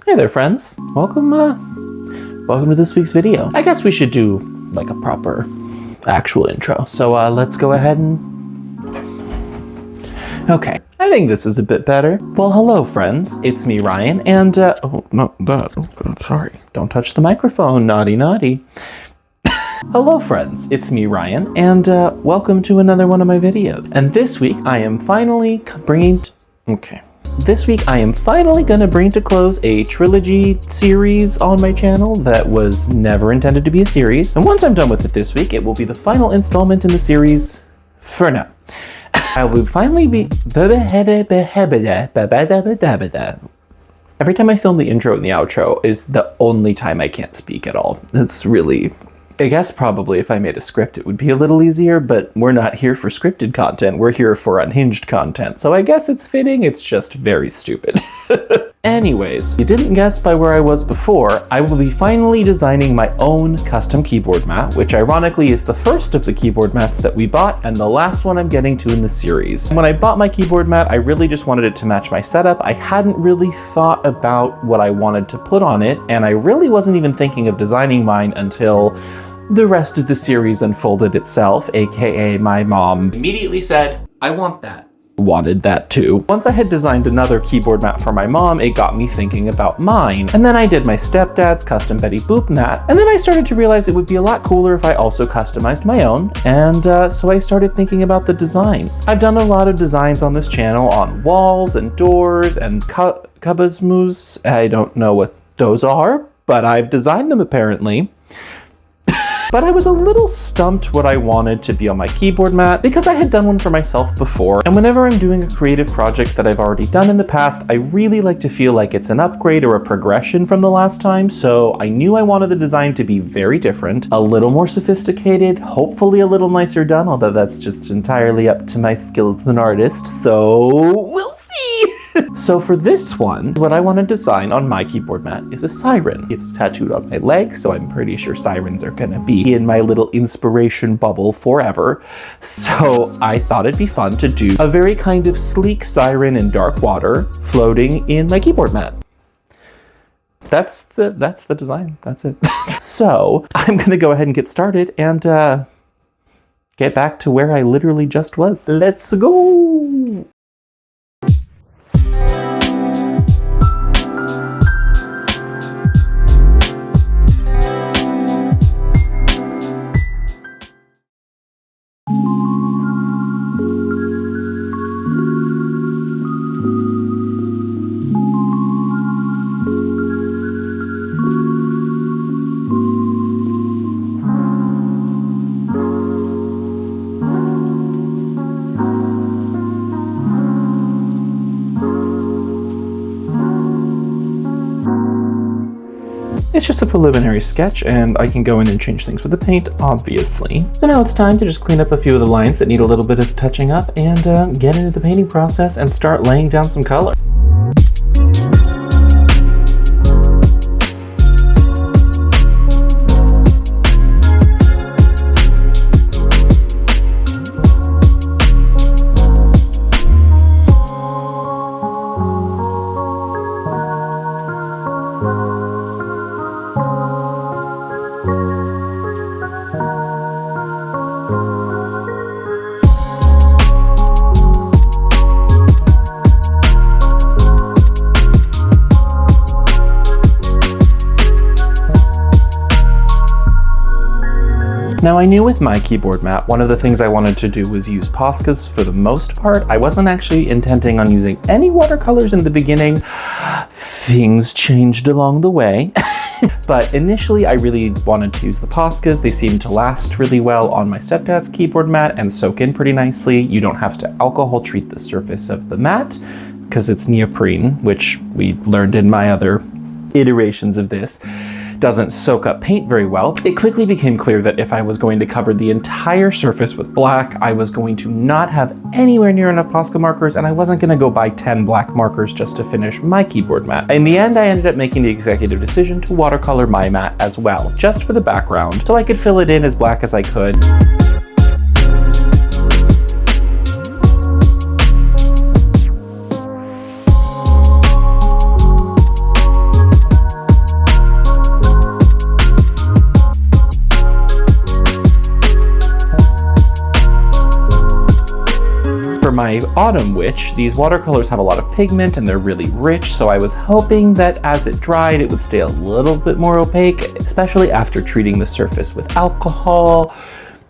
Hey there, friends. Welcome to this week's video. I guess we should do like a proper actual intro. So let's go ahead and... Okay, I think this is a bit better. Well, hello, friends. It's me, Ryan, and oh, no, sorry. Don't touch the microphone, naughty, naughty. Hello, friends. It's me, Ryan, and welcome to another one of my videos. And this week, I am finally bringing... This week I am finally going to bring to close a trilogy series on my channel that was never intended to be a series. And once I'm done with it this week, it will be the final installment in the series for now. I will finally be... Every time I film the intro and the outro is the only time I can't speak at all. It's really... I guess probably if I made a script it would be a little easier, but we're not here for scripted content, we're here for unhinged content, so I guess it's fitting, it's just very stupid. Anyways, you didn't guess by where I was before, I will be finally designing my own custom keyboard mat, which ironically is the first of the keyboard mats that we bought and the last one I'm getting to in the series. When I bought my keyboard mat, I really just wanted it to match my setup. I hadn't really thought about what I wanted to put on it, and I really wasn't even thinking of designing mine until the rest of the series unfolded itself, aka my mom immediately said, I want that. Wanted that too. Once I had designed another keyboard mat for my mom, it got me thinking about mine. And then I did my stepdad's custom Betty Boop mat, and then I started to realize it would be a lot cooler if I also customized my own, and so I started thinking about the design. I've done a lot of designs on this channel on walls and doors and cubbies. I don't know what those are, but I've designed them apparently. But I was a little stumped what I wanted to be on my keyboard mat because I had done one for myself before, and whenever I'm doing a creative project that I've already done in the past, I really like to feel like it's an upgrade or a progression from the last time, so I knew I wanted the design to be very different, a little more sophisticated, hopefully a little nicer done, although that's just entirely up to my skills as an artist, so we'll see! So for this one, what I want to design on my keyboard mat is a siren. It's tattooed on my leg, so I'm pretty sure sirens are gonna be in my little inspiration bubble forever. So I thought it'd be fun to do a very kind of sleek siren in dark water floating in my keyboard mat. That's the design. That's it. So I'm gonna go ahead and get started and get back to where I literally just was. Let's go! It's just a preliminary sketch, and I can go in and change things with the paint, obviously. So now it's time to just clean up a few of the lines that need a little bit of touching up and get into the painting process and start laying down some color. Now I knew with my keyboard mat, one of the things I wanted to do was use Poscas for the most part. I wasn't actually intending on using any watercolors in the beginning. Things changed along the way. But initially I really wanted to use the Poscas. They seem to last really well on my stepdad's keyboard mat and soak in pretty nicely. You don't have to alcohol treat the surface of the mat because it's neoprene, which we learned in my other iterations of this. Doesn't soak up paint very well. It quickly became clear that if I was going to cover the entire surface with black, I was going to not have anywhere near enough Posca markers, and I wasn't going to go buy 10 black markers just to finish my keyboard mat. In the end, I ended up making the executive decision to watercolor my mat as well, just for the background, so I could fill it in as black as I could. my Autumn Witch, these watercolors have a lot of pigment and they're really rich, so I was hoping that as it dried it would stay a little bit more opaque, especially after treating the surface with alcohol.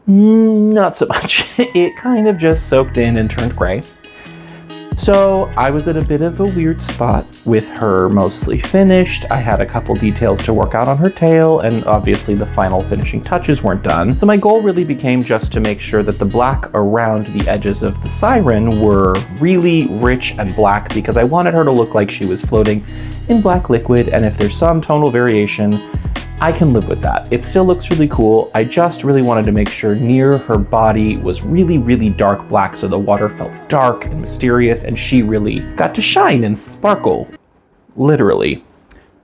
Not so much. It kind of just soaked in and turned gray. So I was at a bit of a weird spot with her mostly finished. I had a couple details to work out on her tail, and obviously the final finishing touches weren't done. So my goal really became just to make sure that the black around the edges of the siren were really rich and black, because I wanted her to look like she was floating in black liquid, and if there's some tonal variation, I can live with that. It still looks really cool. I just really wanted to make sure near her body was really, really dark black, so the water felt dark and mysterious and she really got to shine and sparkle. Literally.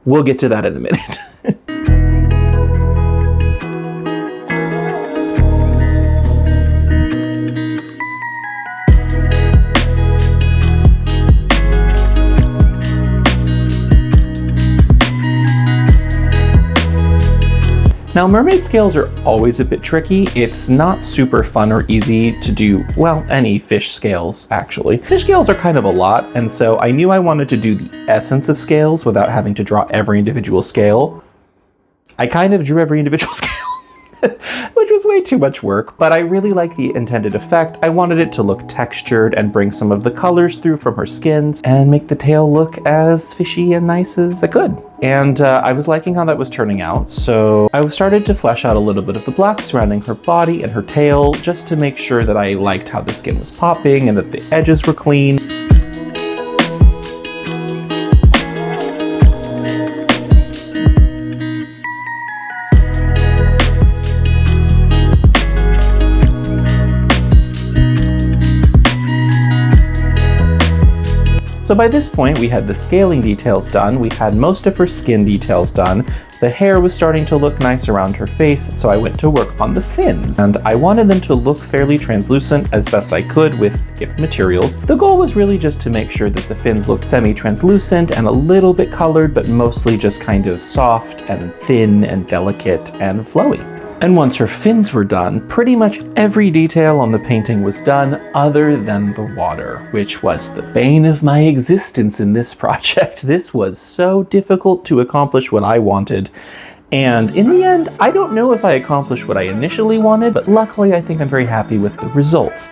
We'll get to that in a minute. Now, mermaid scales are always a bit tricky. It's not super fun or easy to do, well, any fish scales, actually. Fish scales are kind of a lot, and so I knew I wanted to do the essence of scales without having to draw every individual scale. I kind of drew every individual scale, which was way too much work, but I really like the intended effect. I wanted it to look textured and bring some of the colors through from her skins and make the tail look as fishy and nice as I could. And I was liking how that was turning out, so I started to flesh out a little bit of the black surrounding her body and her tail, just to make sure that I liked how the skin was popping and that the edges were clean. So by this point, we had the scaling details done, we had most of her skin details done, the hair was starting to look nice around her face, so I went to work on the fins. And I wanted them to look fairly translucent as best I could with gift materials. The goal was really just to make sure that the fins looked semi-translucent and a little bit colored, but mostly just kind of soft and thin and delicate and flowy. And once her fins were done, pretty much every detail on the painting was done other than the water, which was the bane of my existence in this project. This was so difficult to accomplish what I wanted. And in the end, I don't know if I accomplished what I initially wanted, but luckily I think I'm very happy with the results.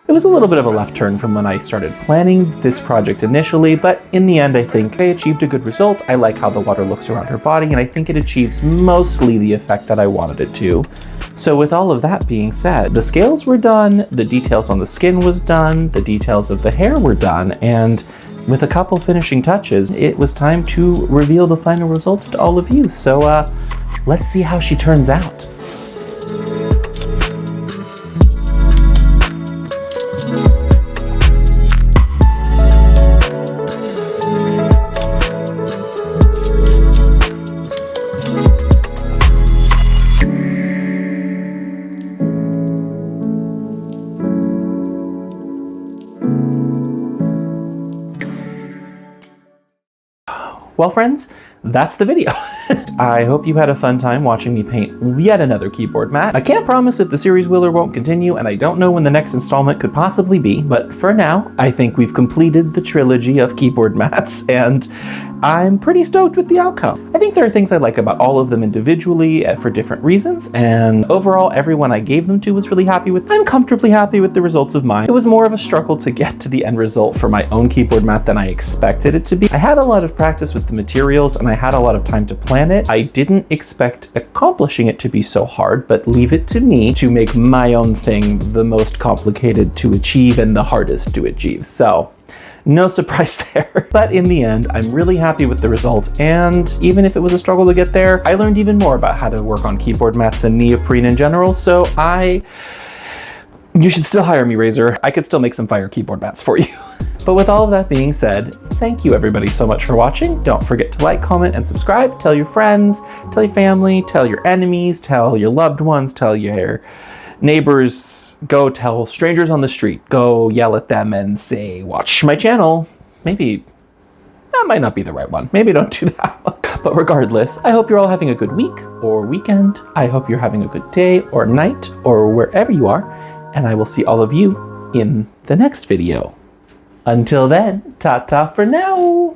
It was a little bit of a left turn from when I started planning this project initially, but in the end I think I achieved a good result. I like how the water looks around her body, and I think it achieves mostly the effect that I wanted it to. So with all of that being said, the scales were done, the details on the skin was done, the details of the hair were done, and with a couple finishing touches, it was time to reveal the final results to all of you. So let's see how she turns out. Well, friends, that's the video. I hope you had a fun time watching me paint yet another keyboard mat. I can't promise if the series will or won't continue, and I don't know when the next installment could possibly be, but for now, I think we've completed the trilogy of keyboard mats, and I'm pretty stoked with the outcome. I think there are things I like about all of them individually for different reasons, and overall, everyone I gave them to was really happy with. I'm comfortably happy with the results of mine. It was more of a struggle to get to the end result for my own keyboard mat than I expected it to be. I had a lot of practice with the materials, and I had a lot of time to plan it. I didn't expect accomplishing it to be so hard, but leave it to me to make my own thing the most complicated to achieve and the hardest to achieve. So no surprise there. But in the end, I'm really happy with the result, and even if it was a struggle to get there, I learned even more about how to work on keyboard mats and neoprene in general, so you should still hire me, Razer. I could still make some fire keyboard mats for you. But with all of that being said, thank you everybody so much for watching. Don't forget to like, comment, and subscribe. Tell your friends, tell your family, tell your enemies, tell your loved ones, tell your neighbors. Go tell strangers on the street. Go yell at them and say, watch my channel. Maybe that might not be the right one. Maybe don't do that one. But regardless, I hope you're all having a good week or weekend. I hope you're having a good day or night or wherever you are. and I will see all of you in the next video. Until then, ta-ta for now!